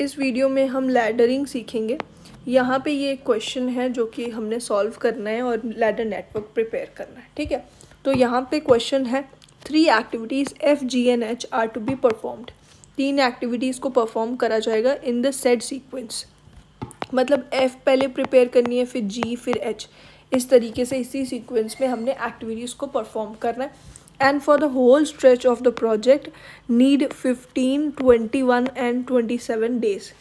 इस वीडियो में हम लैडरिंग सीखेंगे। यहाँ पे ये एक क्वेश्चन है जो कि हमने सॉल्व करना है और लैडर नेटवर्क प्रिपेयर करना है, ठीक है। तो यहाँ पे क्वेश्चन है 3 activities F G and H are to be performed. 3 activities को परफॉर्म करा जाएगा इन द सेड सीक्वेंस। मतलब एफ पहले प्रिपेयर करनी है, फिर जी, फिर एच। इस तरीके से इसी सीक्वेंस में हमने एक्टिविटीज़ को परफॉर्म करना है। And for the whole stretch of the project need 15, 21 and 27 days.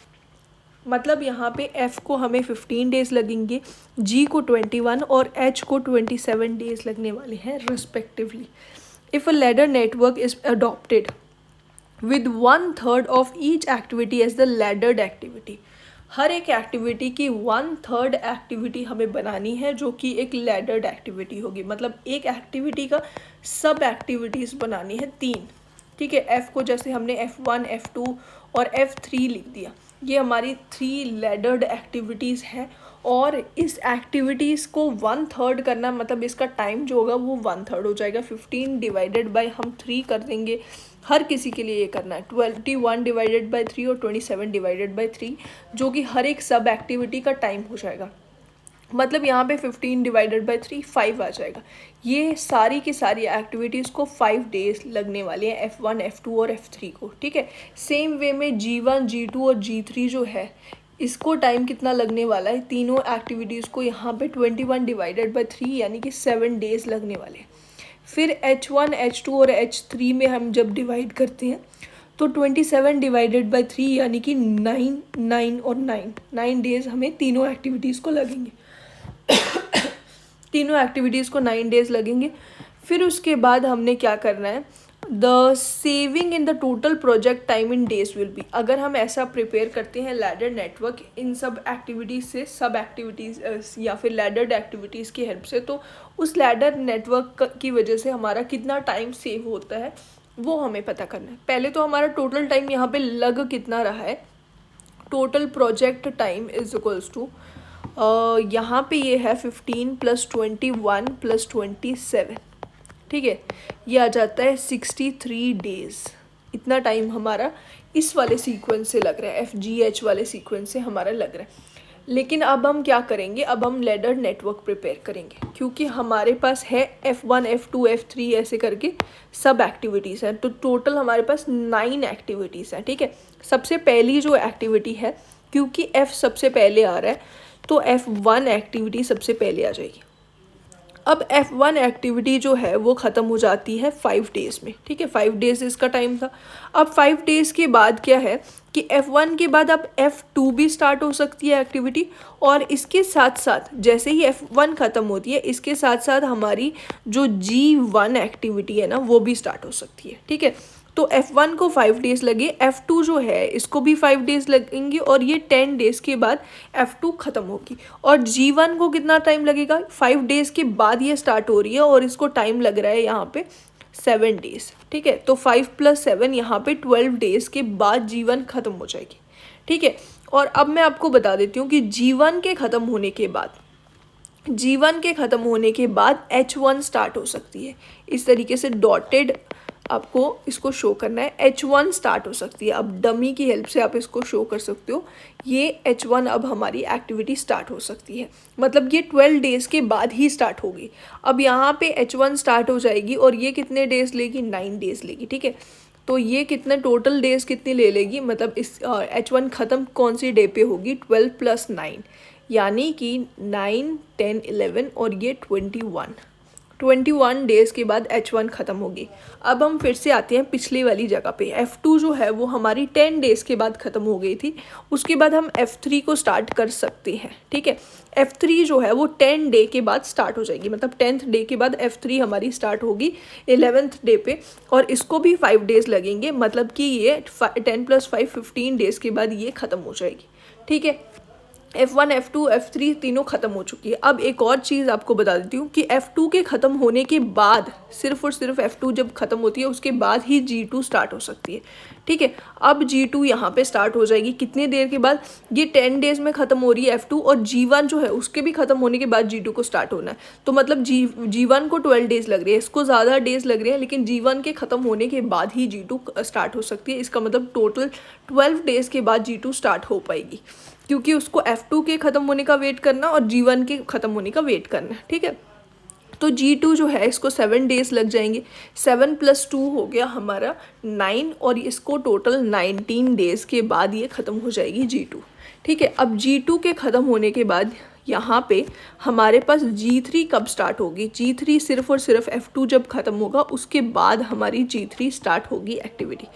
मतलब यहाँ पे F को हमें 15 डेज लगेंगे, G को 21 और H को 27 डेज लगने वाले हैं respectively. If a ladder network is adopted with 1/3 of each activity as the laddered activity. हर एक एक्टिविटी की 1/3 एक्टिविटी हमें बनानी है जो कि एक लैडर्ड एक्टिविटी होगी। मतलब एक एक्टिविटी का सब एक्टिविटीज़ बनानी है 3, ठीक है। एफ़ को जैसे हमने F1, F2 और F3 लिख दिया, ये हमारी 3 लैडर्ड एक्टिविटीज़ हैं। और इस एक्टिविटीज़ को 1/3 करना, मतलब इसका टाइम जो होगा वो 1/3 हो जाएगा। 15 डिवाइडेड बाय हम 3 कर देंगे, हर किसी के लिए ये करना है। 21 डिवाइडेड बाय 3 और 27 डिवाइडेड बाय 3, जो कि हर एक सब एक्टिविटी का टाइम हो जाएगा। मतलब यहाँ पे 15 डिवाइडेड बाय 3 5 आ जाएगा। ये सारी की सारी एक्टिविटीज़ को 5 डेज लगने वाले हैं, F1, F2 और F3 को, ठीक है। सेम वे में G1, G2 और G3 जो है, इसको टाइम कितना लगने वाला है, तीनों एक्टिविटीज़ को यहाँ पे 21 डिवाइडेड बाय 3 यानी कि 7 डेज लगने वाले हैं। फिर H1, H2 और H3 में हम जब डिवाइड करते हैं तो 27 डिवाइडेड बाय 3 यानी कि 9, 9 और 9 डेज हमें तीनों एक्टिविटीज़ को लगेंगे। तीनों एक्टिविटीज़ को 9 डेज लगेंगे। फिर उसके बाद हमने क्या करना है, the saving in the total project time in days will be. अगर हम ऐसा प्रिपेयर करते हैं लैडर नेटवर्क इन सब एक्टिविटीज़ से, सब एक्टिविटीज़ या फिर लैडर्ड एक्टिविटीज़ की हेल्प से, तो उस लैडर नेटवर्क की वजह से हमारा कितना टाइम सेव होता है वो हमें पता करना है। पहले तो हमारा टोटल टाइम यहाँ पे लग कितना रहा है, total project time is equals to यहाँ पे ये है 15 + 21 + 27, ठीक है। ये आ जाता है 63 डेज। इतना टाइम हमारा इस वाले सीक्वेंस से लग रहा है, FGH वाले सीक्वेंस से हमारा लग रहा है। लेकिन अब हम क्या करेंगे, अब हम लैडर नेटवर्क प्रिपेयर करेंगे, क्योंकि हमारे पास है F1, F2, F3 ऐसे करके सब एक्टिविटीज़ हैं। तो टोटल हमारे पास 9 एक्टिविटीज़ हैं, ठीक है। सबसे पहली जो एक्टिविटी है, क्योंकि F सबसे पहले आ रहा है तो F1 एक्टिविटी सबसे पहले आ जाएगी। अब F1 एक्टिविटी जो है वो ख़त्म हो जाती है 5 डेज़ में, ठीक है। 5 डेज़ इसका टाइम था। अब 5 डेज़ के बाद क्या है कि F1 के बाद अब F2 भी स्टार्ट हो सकती है एक्टिविटी, और इसके साथ साथ जैसे ही F1 ख़त्म होती है, इसके साथ साथ हमारी जो G1 एक्टिविटी है ना वो भी स्टार्ट हो सकती है, ठीक है। तो F1 को 5 डेज़ लगे, F2 जो है इसको भी 5 डेज़ लगेंगे, और ये 10 डेज़ के बाद F2 ख़त्म होगी। और G1 को कितना टाइम लगेगा, 5 डेज़ के बाद ये स्टार्ट हो रही है और इसको टाइम लग रहा है यहाँ पे 7 डेज़, ठीक है। तो 5 + 7 यहाँ पे 12 डेज़ के बाद G1 ख़त्म हो जाएगी, ठीक है। और अब मैं आपको बता देती हूँ कि G1 के ख़त्म होने के बाद H1 स्टार्ट हो सकती है। इस तरीके से डॉटेड आपको इसको शो करना है, H1 स्टार्ट हो सकती है। अब डमी की हेल्प से आप इसको शो कर सकते हो, ये H1 अब हमारी एक्टिविटी स्टार्ट हो सकती है। मतलब ये 12 डेज़ के बाद ही स्टार्ट होगी। अब यहाँ पे H1 स्टार्ट हो जाएगी और ये कितने डेज़ लेगी, 9 डेज़ लेगी, ठीक है। तो ये कितने टोटल डेज़ कितनी ले लेगी, मतलब इस H1 ख़त्म कौन सी डे पे होगी, 12 + 9 यानी कि 9, 10, 11 और ये 21 डेज़ के बाद H1 ख़त्म होगी। अब हम फिर से आते हैं पिछली वाली जगह पे। F2 जो है वो हमारी 10 डेज़ के बाद ख़त्म हो गई थी, उसके बाद हम F3 को स्टार्ट कर सकते हैं, ठीक है। F3 जो है वो 10 डे के बाद स्टार्ट हो जाएगी, मतलब 10th डे के बाद F3 हमारी स्टार्ट होगी 11th डे पे, और इसको भी 5 डेज़ लगेंगे। मतलब कि ये 10 + 5 15 डेज़ के बाद ये ख़त्म हो जाएगी, ठीक है। F1 F2 F3 तीनों ख़त्म हो चुकी है। अब एक और चीज़ आपको बता देती हूँ कि F2 के ख़त्म होने के बाद, सिर्फ और सिर्फ F2 जब ख़त्म होती है उसके बाद ही G2 स्टार्ट हो सकती है, ठीक है। अब G2 यहाँ पे स्टार्ट हो जाएगी कितनी देर के बाद, ये 10 डेज़ में ख़त्म हो रही है F2, और G1 जो है उसके भी ख़त्म होने के बाद G2 को स्टार्ट होना है। तो मतलब G1 को 12 डेज़ लग रही है, इसको ज़्यादा डेज़ लग रहे हैं, लेकिन G1 के ख़त्म होने के बाद ही G2 स्टार्ट हो सकती है। इसका मतलब टोटल 12 डेज़ के बाद G2 स्टार्ट हो पाएगी, क्योंकि उसको F2 के ख़त्म होने का वेट करना और G1 के ख़त्म होने का वेट करना है, ठीक है। तो G2 जो है इसको 7 डेज़ लग जाएंगे, 7 + 2 हो गया हमारा 9, और इसको टोटल 19 डेज़ के बाद ये ख़त्म हो जाएगी G2, ठीक है। अब G2 के ख़त्म होने के बाद यहाँ पे हमारे पास G3 कब स्टार्ट होगी, G3 सिर्फ और सिर्फ F2 जब ख़त्म होगा उसके बाद हमारी G3 स्टार्ट होगी एक्टिविटी।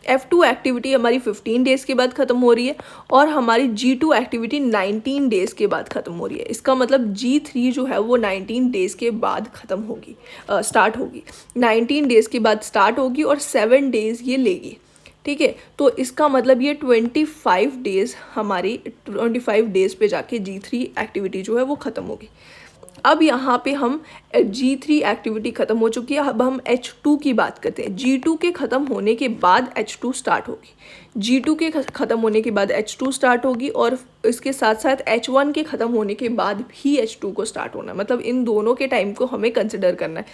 F2 एक्टिविटी हमारी 15 डेज़ के बाद ख़त्म हो रही है, और हमारी G2 एक्टिविटी 19 डेज़ के बाद ख़त्म हो रही है। इसका मतलब G3 जो है वो 19 डेज़ के बाद ख़त्म होगी, स्टार्ट होगी, 19 डेज़ के बाद स्टार्ट होगी और 7 डेज़ ये लेगी, ठीक है। तो इसका मतलब ये 25 डेज़, हमारी 25 डेज़ पे जाके G3 एक्टिविटी जो है वो ख़त्म होगी। अब यहाँ पे हम G3 एक्टिविटी ख़त्म हो चुकी है, अब हम H2 की बात करते हैं। G2 के ख़त्म होने के बाद H2 स्टार्ट होगी, G2 के ख़त्म होने के बाद H2 स्टार्ट होगी, और इसके साथ साथ H1 के ख़त्म होने के बाद भी H2 को स्टार्ट होना है। मतलब इन दोनों के टाइम को हमें कंसिडर करना है।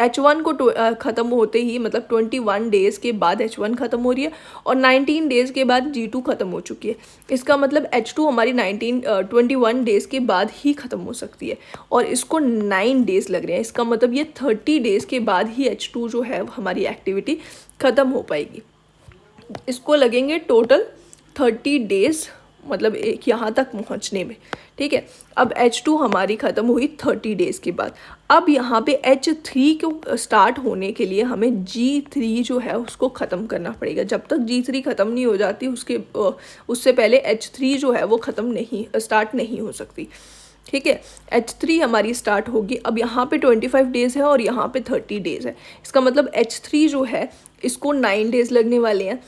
H1 को ख़त्म होते ही मतलब 21 डेज़ के बाद H1 ख़त्म हो रही है, और 19 डेज़ के बाद G2 ख़त्म हो चुकी है। इसका मतलब H2 हमारी 21 डेज़ के बाद ही ख़त्म हो सकती है, और इसको 9 डेज़ लग रहे हैं। इसका मतलब ये 30 डेज़ के बाद ही H2 जो है हमारी एक्टिविटी ख़त्म हो पाएगी। इसको लगेंगे टोटल 30 डेज़, मतलब एक यहाँ तक पहुँचने में, ठीक है। अब H2 हमारी ख़त्म हुई 30 डेज़ के बाद। अब यहाँ पे H3 को स्टार्ट होने के लिए हमें G3 जो है उसको ख़त्म करना पड़ेगा। जब तक G3 ख़त्म नहीं हो जाती उससे पहले H3 जो है वो स्टार्ट नहीं हो सकती, ठीक है। H3 हमारी स्टार्ट होगी। अब यहाँ पे 25 डेज़ है और यहाँ पे 30 डेज़ है। इसका मतलब H3 जो है इसको 9 डेज़ लगने वाले हैं,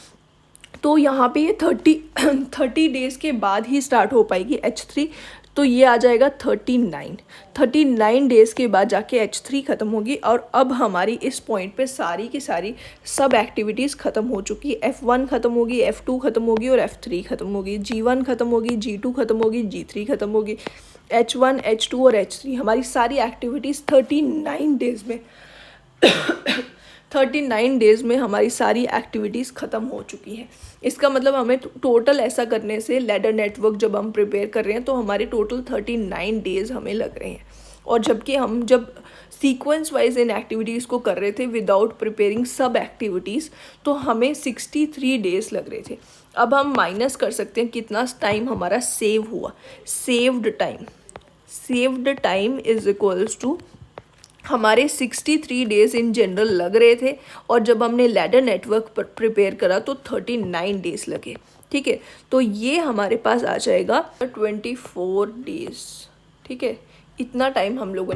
तो यहाँ पे ये 30 डेज़ के बाद ही स्टार्ट हो पाएगी H3। तो ये आ जाएगा 39 डेज़ के बाद जाके H3 ख़त्म होगी। और अब हमारी इस पॉइंट पे सारी की सारी सब एक्टिविटीज़ ख़त्म हो चुकी है। F1 ख़त्म होगी, F2 ख़त्म होगी और F3 ख़त्म होगी, G1 ख़त्म होगी, G2 ख़त्म होगी, G3 ख़त्म होगी, H1 H2 और H3 हमारी सारी एक्टिविटीज़ 39 डेज़ में हमारी सारी एक्टिविटीज़ ख़त्म हो चुकी हैं। इसका मतलब हमें टोटल ऐसा करने से लैडर नेटवर्क जब हम प्रिपेयर कर रहे हैं तो हमारे टोटल 39 डेज़ हमें लग रहे हैं, और जबकि हम जब सीक्वेंस वाइज इन एक्टिविटीज़ को कर रहे थे विदाउट प्रिपेयरिंग सब एक्टिविटीज़ तो हमें 63 डेज़ लग रहे थे। अब हम माइनस कर सकते हैं कितना टाइम हमारा सेव हुआ। Saved time is equals to हमारे 63 डेज़ इन जनरल लग रहे थे, और जब हमने लैडर नेटवर्क पर प्रिपेयर करा तो 39 डेज़ लगे, ठीक है। तो ये हमारे पास आ जाएगा 24 डेज़, ठीक है। इतना टाइम हम लोगों ने